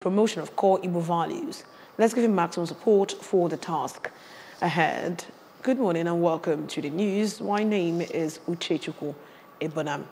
promotion of core Igbo values. Let's give him maximum support for the task ahead. Good morning and welcome to the news. My name is Uchechukwu Ebonam.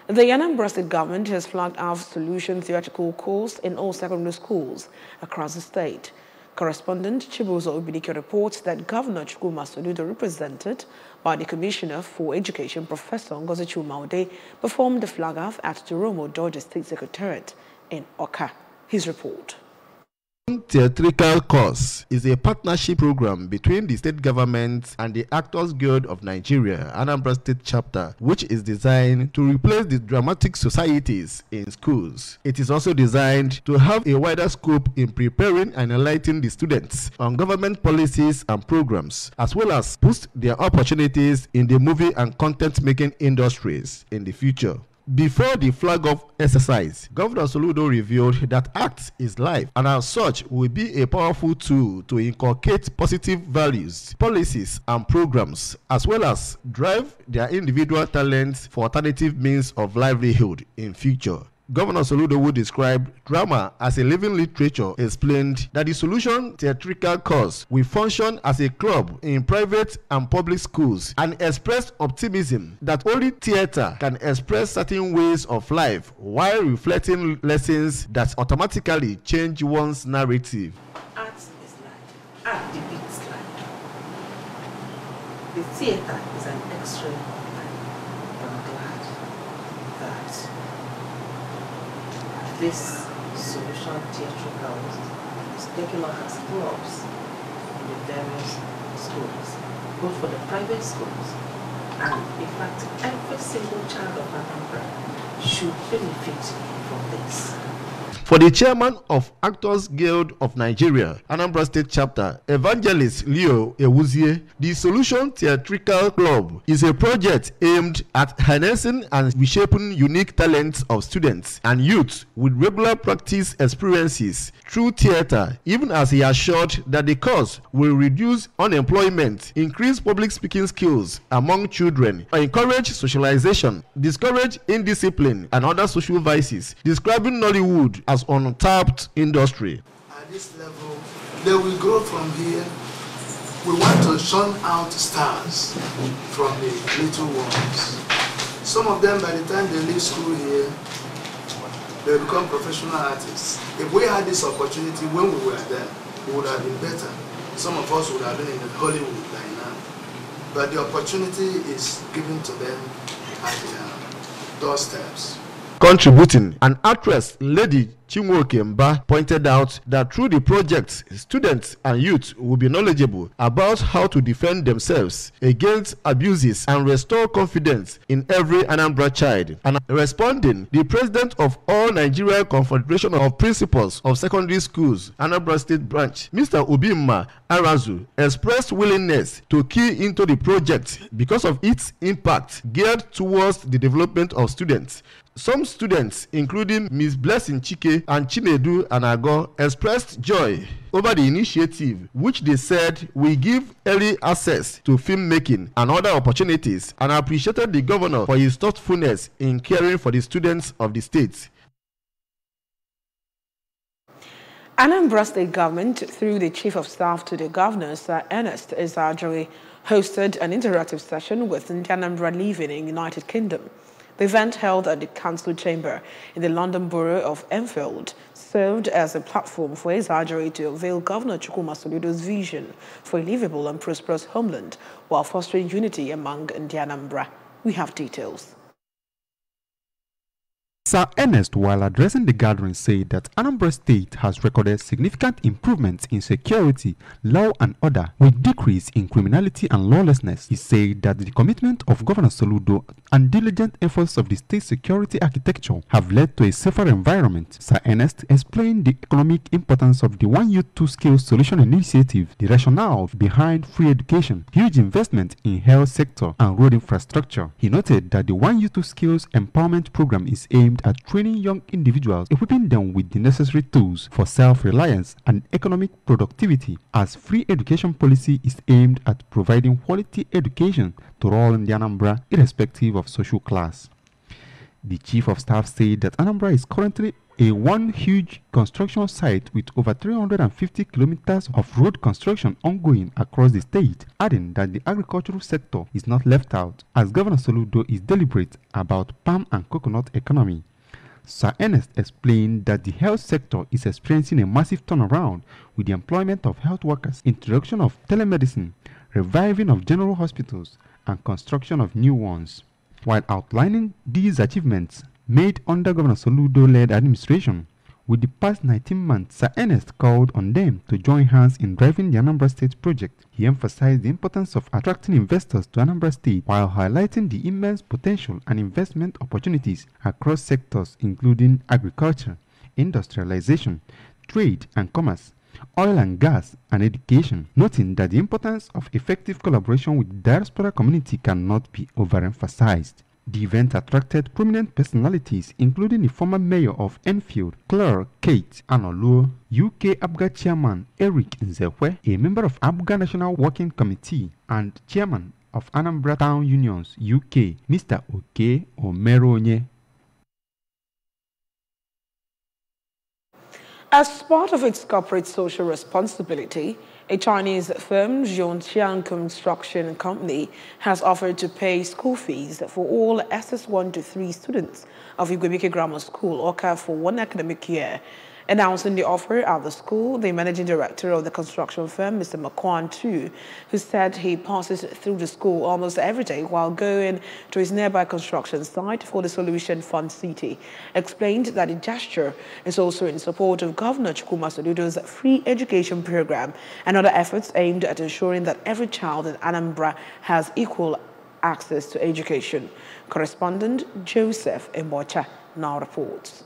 The Anambra State government has flagged off solution theoretical course in all secondary schools across the state. Correspondent Chibuzo Obinike reports that Governor Chukwuma Soludo, represented by the Commissioner for Education, Professor Ngozi Chumaude, performed the flag-off at the Romo Georgia State Secretariat in Oka. His report. Theatrical Course is a partnership program between the state government and the Actors Guild of Nigeria, Anambra State chapter, which is designed to replace the dramatic societies in schools. It is also designed to have a wider scope in preparing and enlightening the students on government policies and programs, as well as boost their opportunities in the movie and content-making industries in the future. Before the flag-off exercise, Governor Soludo revealed that ACT is life and as such will be a powerful tool to inculcate positive values, policies and programs, as well as drive their individual talents for alternative means of livelihood in future. Governor Soludo, who described drama as a living literature, explained that the Solution Theatrical Course will function as a club in private and public schools and expressed optimism that only theater can express certain ways of life while reflecting lessons that automatically change one's narrative. Art is life. Art depicts life. The theater is an extreme of life. I'm glad that this Solution Theatrical is taken on as clubs in the various schools, both for the private schools and, in fact, every single child of Anambra should benefit from this. For the chairman of Actors Guild of Nigeria, Anambra State Chapter, Evangelist Leo Ewuzie, the Solution Theatrical Club is a project aimed at harnessing and reshaping unique talents of students and youth with regular practice experiences through theater, even as he assured that the course will reduce unemployment, increase public speaking skills among children, encourage socialization, discourage indiscipline and other social vices, describing Nollywood as untapped industry. At this level, they will grow from here. We want to shun out stars from the little ones. Some of them, by the time they leave school here, they become professional artists. If we had this opportunity when we were there, it would have been better. Some of us would have been in Hollywood by now. But the opportunity is given to them at their doorsteps. Contributing, an actress, Lady Chinwoke Mba, pointed out that through the project, students and youth will be knowledgeable about how to defend themselves against abuses and restore confidence in every Anambra child. And responding, the president of All Nigeria Confederation of Principals of Secondary Schools, Anambra State Branch, Mr. Ubimma Arazu, expressed willingness to key into the project because of its impact geared towards the development of students. Some students, including Ms. Blessing Chike and Chinedu Anago, expressed joy over the initiative, which they said will give early access to filmmaking and other opportunities, and appreciated the governor for his thoughtfulness in caring for the students of the state. Anambra State government, through the Chief of Staff to the Governor, Sir Ernest Ezajuri, hosted an interactive session with the Anambra living in United Kingdom. The event, held at the Council Chamber in the London Borough of Enfield, served as a platform for Ezajuri to unveil Governor Chukwuma Soludo's vision for a livable and prosperous homeland while fostering unity among the Anambra. We have details. Sir Ernest, while addressing the gathering, said that Anambra State has recorded significant improvements in security, law and order, with decrease in criminality and lawlessness. He said that the commitment of Governor Soludo and diligent efforts of the state security architecture have led to a safer environment. Sir Ernest explained the economic importance of the One Youth Two Skills Solution Initiative, the rationale behind free education, huge investment in health sector and road infrastructure. He noted that the One Youth Two Skills Empowerment Program is aimed at training young individuals, equipping them with the necessary tools for self-reliance and economic productivity, as free education policy is aimed at providing quality education to all in the Anambra, irrespective of social class. The Chief of Staff said that Anambra is currently one huge construction site with over 350 kilometers of road construction ongoing across the state, adding that the agricultural sector is not left out, as Governor Soludo is deliberate about palm and coconut economy. Sir Ernest explained that the health sector is experiencing a massive turnaround with the employment of health workers, introduction of telemedicine, reviving of general hospitals, and construction of new ones. While outlining these achievements made under Governor Soludo-led administration, with the past 19 months, Sir Ernest called on them to join hands in driving the Anambra State project. He emphasized the importance of attracting investors to Anambra State while highlighting the immense potential and investment opportunities across sectors including agriculture, industrialization, trade and commerce, oil and gas, and education, noting that the importance of effective collaboration with the diaspora community cannot be overemphasized. The event attracted prominent personalities including the former mayor of Enfield, Claire Kate Anoluo, UK ABGA chairman Eric Nzekwe, a member of ABGA National Working Committee, and chairman of Anambra Town Unions UK, Mr. Oke Omeronye. As part of its corporate social responsibility, a Chinese firm, Zhongqiang Construction Company, has offered to pay school fees for all SS1 to 3 students of Igwebike Grammar School, Oka, for 1 academic year. Announcing the offer at the school, the managing director of the construction firm, Mr. Makwan Tu, who said he passes through the school almost every day while going to his nearby construction site for the Solution Fund City, explained that the gesture is also in support of Governor Chukwuma Soludo's free education program and other efforts aimed at ensuring that every child in Anambra has equal access to education. Correspondent Joseph Mbocha now reports.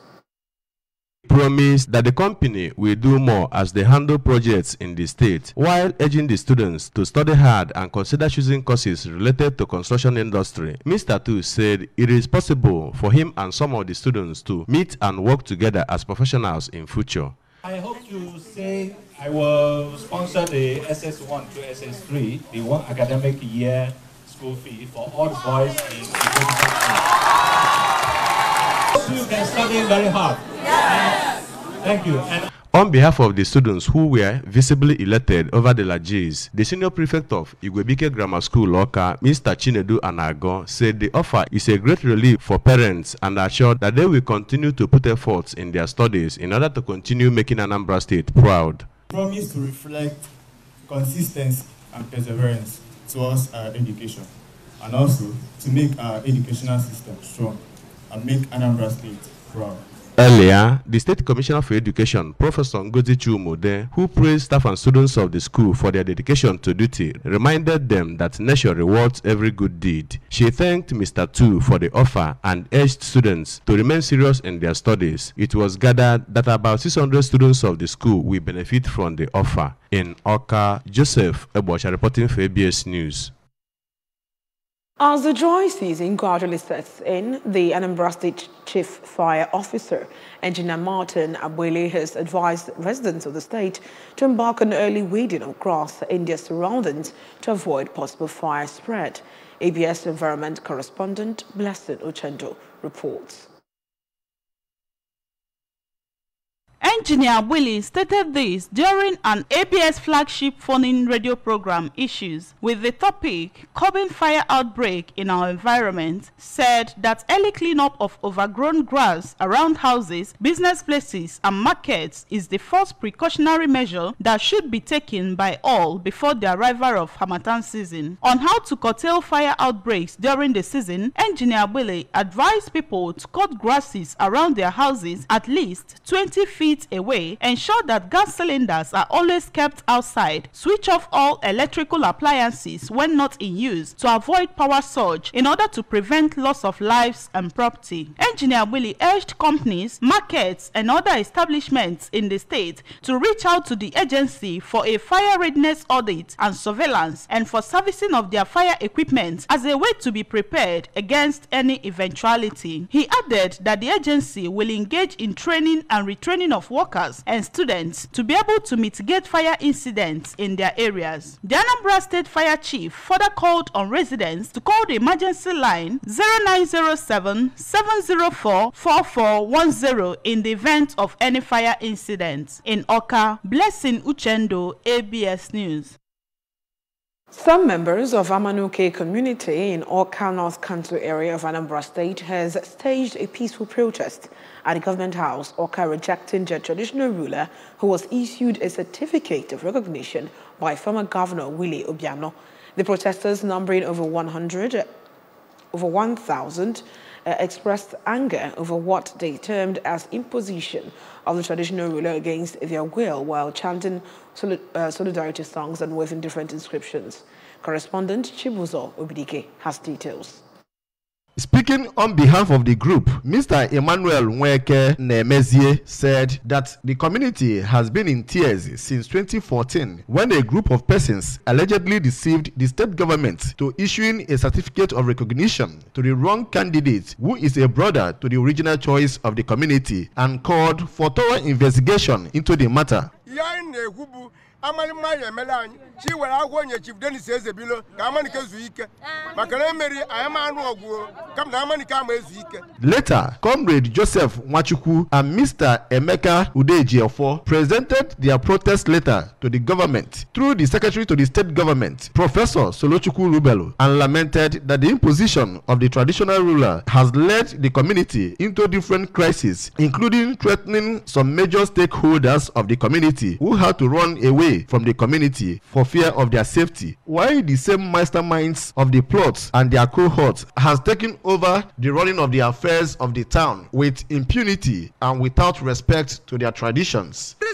Promised that the company will do more as they handle projects in the state, while urging the students to study hard and consider choosing courses related to construction industry. Mr. Tu said it is possible for him and some of the students to meet and work together as professionals in future. I hope to say I will sponsor the SS1 to SS3, the 1 academic year school fee for all the boys in the you can study very hard. Yes. Thank you. And on behalf of the students who were visibly elated over the largesse, the senior prefect of Igwebike Grammar School, Oka, Mr. Chinedu Anago, said the offer is a great relief for parents and assured that they will continue to put efforts in their studies in order to continue making Anambra State proud. Promise to reflect consistency and perseverance towards our education, and also to make our educational system strong and make Anambra State proud. Earlier, the State Commissioner for Education, Professor Ngozi Chumode, who praised staff and students of the school for their dedication to duty, reminded them that nature rewards every good deed. She thanked Mr. Tu for the offer and urged students to remain serious in their studies. It was gathered that about 600 students of the school will benefit from the offer. In Oka, Joseph Ebosha reporting for ABS News. As the dry season gradually sets in, the Anambra State Chief Fire Officer, Engineer Martin Abwele, has advised residents of the state to embark on early weeding across India's surroundings to avoid possible fire spread. ABS Environment Correspondent Blessed Ochendo reports. Engineer Willie stated this during an ABS flagship phone-in radio program Issues with the topic Curbing Fire Outbreak in Our Environment, said that early cleanup of overgrown grass around houses, business places and markets is the first precautionary measure that should be taken by all before the arrival of Harmattan season. On how to curtail fire outbreaks during the season, Engineer Willie advised people to cut grasses around their houses at least 20 feet away, ensure that gas cylinders are always kept outside, switch off all electrical appliances when not in use to avoid power surge in order to prevent loss of lives and property. Engineer Willie urged companies, markets and other establishments in the state to reach out to the agency for a fire readiness audit and surveillance and for servicing of their fire equipment as a way to be prepared against any eventuality. He added that the agency will engage in training and retraining of of workers and students to be able to mitigate fire incidents in their areas. The Anambra State Fire Chief further called on residents to call the emergency line 0907-704-4410 in the event of any fire incident. In Awka, Blessing Uchendo, ABS News. Some members of Amanuke community in Awka North Kanto area of Anambra State has staged a peaceful protest at the government house, Awka, rejecting their traditional ruler who was issued a certificate of recognition by former Governor Willie Obiano. The protesters, numbering over 1,000, expressed anger over what they termed as imposition of the traditional ruler against their will while chanting solidarity songs and waving different inscriptions. Correspondent Chibuzo Obidike has details. Speaking on behalf of the group, Mr. Emmanuel Nweke Nemezie said that the community has been in tears since 2014 when a group of persons allegedly deceived the state government to issuing a certificate of recognition to the wrong candidate who is a brother to the original choice of the community and called for thorough investigation into the matter. Chief Dennis says below, later, Comrade Joseph Nwachukwu and Mr. Emeka Udejiofo presented their protest letter to the government through the Secretary to the State Government, Professor Solochukwu Rubelu, and lamented that the imposition of the traditional ruler has led the community into different crises, including threatening some major stakeholders of the community who had to run away from the community for fear of their safety, while the same masterminds of the plots and their cohorts has taken over the running of the affairs of the town with impunity and without respect to their traditions. We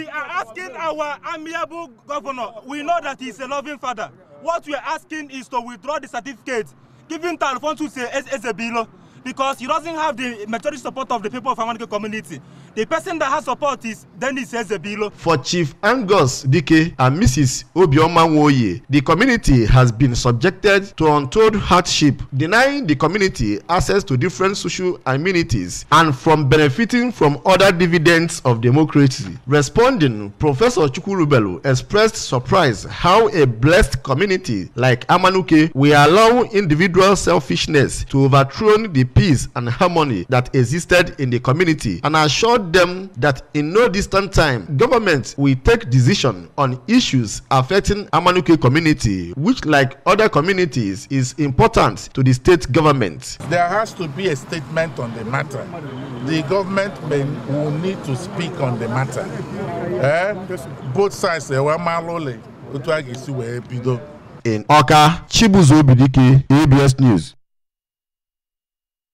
are asking our amiable governor. We know that he's a loving father. What we are asking is to withdraw the certificate, giving Alfonso as a below, because he doesn't have the majority support of the people of Amanuke community. The person that has support is Dennis Ezebilo. For Chief Angus Dike and Mrs. Obioma Nwoye, the community has been subjected to untold hardship, denying the community access to different social amenities and from benefiting from other dividends of democracy. Responding, Professor Chukwu Rubelu expressed surprise how a blessed community like Amanuke will allow individual selfishness to overthrow the peace and harmony that existed in the community, and assured them that in no distant time, government will take decision on issues affecting Amanuke community, which, like other communities, is important to the state government. There has to be a statement on the matter. The government will need to speak on the matter. Both sides, in Awka, Chibuzo Obidike, ABS News.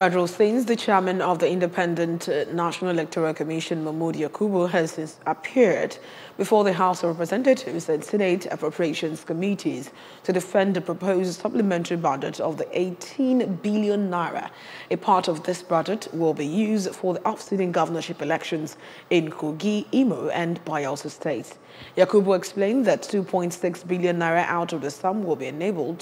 Federal Things, the chairman of the Independent National Electoral Commission, Mahmoud Yakubu, has since appeared before the House of Representatives and Senate Appropriations Committees to defend the proposed supplementary budget of the 18 billion naira. A part of this budget will be used for the upcoming governorship elections in Kogi, Imo, and Bayelsa states. Yakubu explained that 2.6 billion naira out of the sum will enable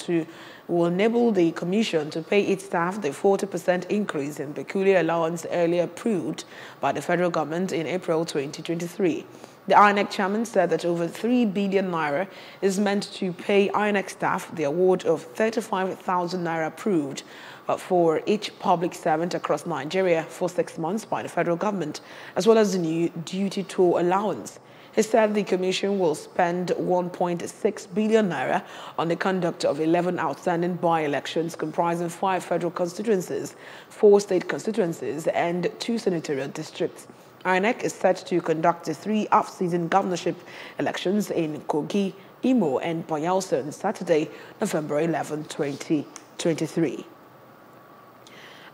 the Commission to pay its staff the 40% increase in peculiar allowance earlier approved by the federal government in April 2023. The INEC chairman said that over 3 billion naira is meant to pay INEC staff the award of 35,000 naira approved for each public servant across Nigeria for 6 months by the federal government, as well as the new duty toll allowance. He said the Commission will spend 1.6 billion naira on the conduct of 11 outstanding by-elections comprising 5 federal constituencies, 4 state constituencies, and 2 senatorial districts. INEC is set to conduct the 3 off-season governorship elections in Kogi, Imo, and Bayelsa on Saturday, November 11, 2023.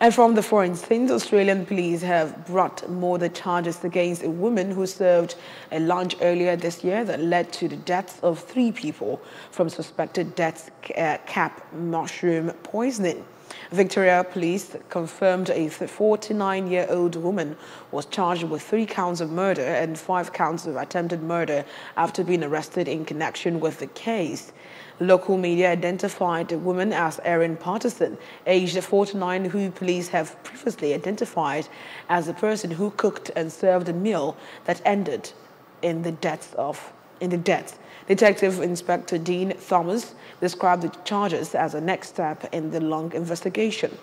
And from the foreign scenes, Australian police have brought more the charges against a woman who served a lunch earlier this year that led to the deaths of 3 people from suspected death cap mushroom poisoning. Victoria Police confirmed a 49-year-old woman was charged with 3 counts of murder and 5 counts of attempted murder after being arrested in connection with the case. Local media identified the woman as Erin Patterson, aged 49, who police have previously identified as the person who cooked and served a meal that ended in the death. Detective Inspector Dean Thomas described the charges as a next step in the long investigation.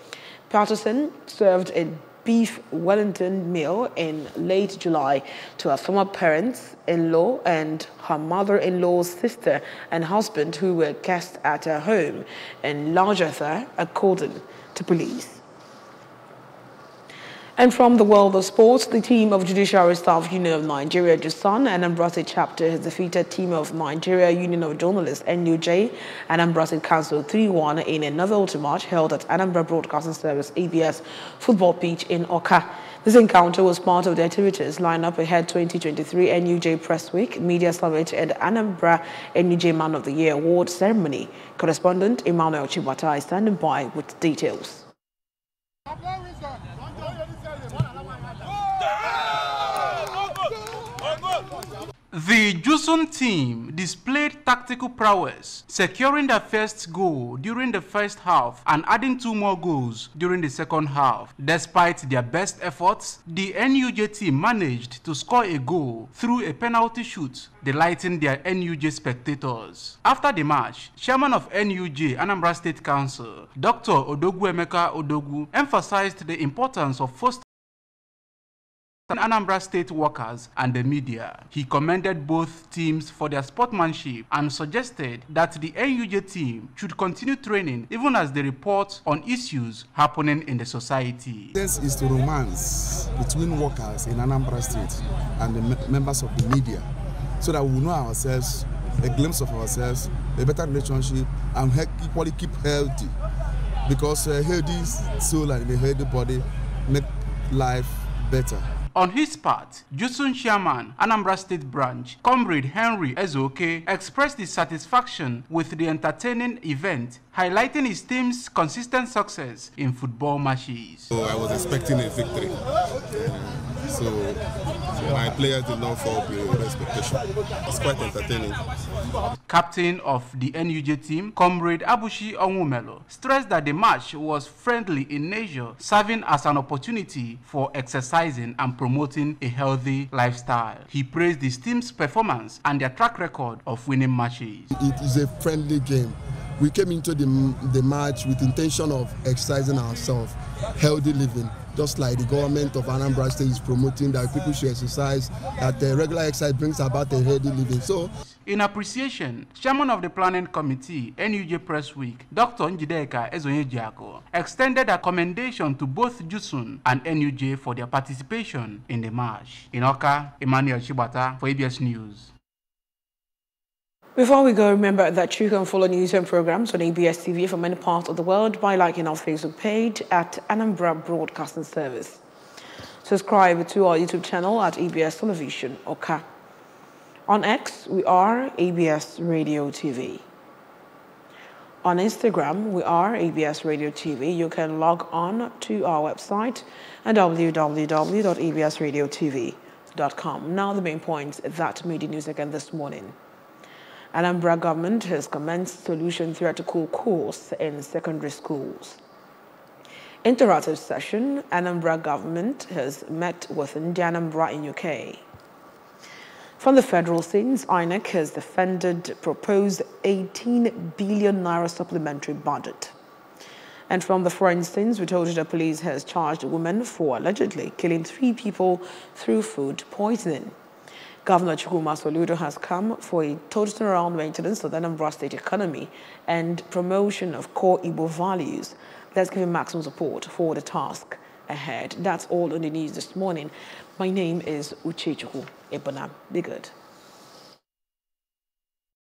Patterson served a beef Wellington meal in late July to her former parents-in-law and her mother-in-law's sister and husband, who were guests at her home in Largata, according to police. And from the world of sports, the team of Judiciary Staff Union of Nigeria, JUSAN, Anambra State Chapter has defeated team of Nigeria Union of Journalists, NUJ, Anambra State Council 3-1 in a novelty match held at Anambra Broadcasting Service ABS football pitch in Oka. This encounter was part of the activities lined up ahead 2023 NUJ Press Week, Media Summit, and Anambra NUJ Man of the Year award ceremony. Correspondent Emmanuel Chibata is standing by with details. The JUSAN team displayed tactical prowess, securing their first goal during the first half and adding 2 more goals during the second half. Despite their best efforts, the NUJ team managed to score a goal through a penalty shoot, delighting their NUJ spectators. After the match, Chairman of NUJ Anambra State Council, Dr. Odogwu Emeka Odogwu, emphasized the importance of fostering Anambra State workers and the media. He commended both teams for their sportsmanship and suggested that the NUJ team should continue training even as they report on issues happening in the society. This is the romance between workers in Anambra State and the members of the media, so that we will know ourselves, a glimpse of ourselves, a better relationship, and equally keep healthy. Because a healthy soul and a healthy body make life better. On his part, JUSAN Chairman, Anambra State Branch, Comrade Henry Ezoke, expressed his satisfaction with the entertaining event, highlighting his team's consistent success in football matches. So I was expecting a victory. So my players did not fall below expectation. It's quite entertaining. Captain of the NUJ team, Comrade Abushi Onwumelo, stressed that the match was friendly in nature, serving as an opportunity for exercising and promoting a healthy lifestyle. He praised his team's performance and their track record of winning matches. It is a friendly game. We came into the match with intention of exercising ourselves, healthy living, just like the government of Anambra State is promoting that people should exercise, that the regular exercise brings about a healthy living. So, in appreciation, Chairman of the Planning Committee, NUJ Press Week, Dr. Njideka Ezonyejiako, extended a commendation to both JUSAN and NUJ for their participation in the march. In Oka, Emmanuel Chibata for ABS News. Before we go, remember that you can follow news and programs on ABS TV from many parts of the world by liking our Facebook page at Anambra Broadcasting Service. Subscribe to our YouTube channel at ABS Television Oka. On X, we are ABS Radio TV. On Instagram, we are ABS Radio TV. You can log on to our website at www.absradiotv.com. Now the main points that made the news again this morning. Anambra government has commenced solution theoretical course in secondary schools. Interactive session, Anambra government has met with Anambra in UK. From the federal scenes, INEC has defended proposed 18 billion naira supplementary budget. And from the foreign scenes, we told you the police has charged a woman for allegedly killing 3 people through food poisoning. Governor Chukwuma Soludo has come for a total turnaround maintenance of the Anambra State economy and promotion of core Igbo values. Let's give him maximum support for the task ahead. That's all on the news this morning. My name is Uchechukwu Ebonam. Be good.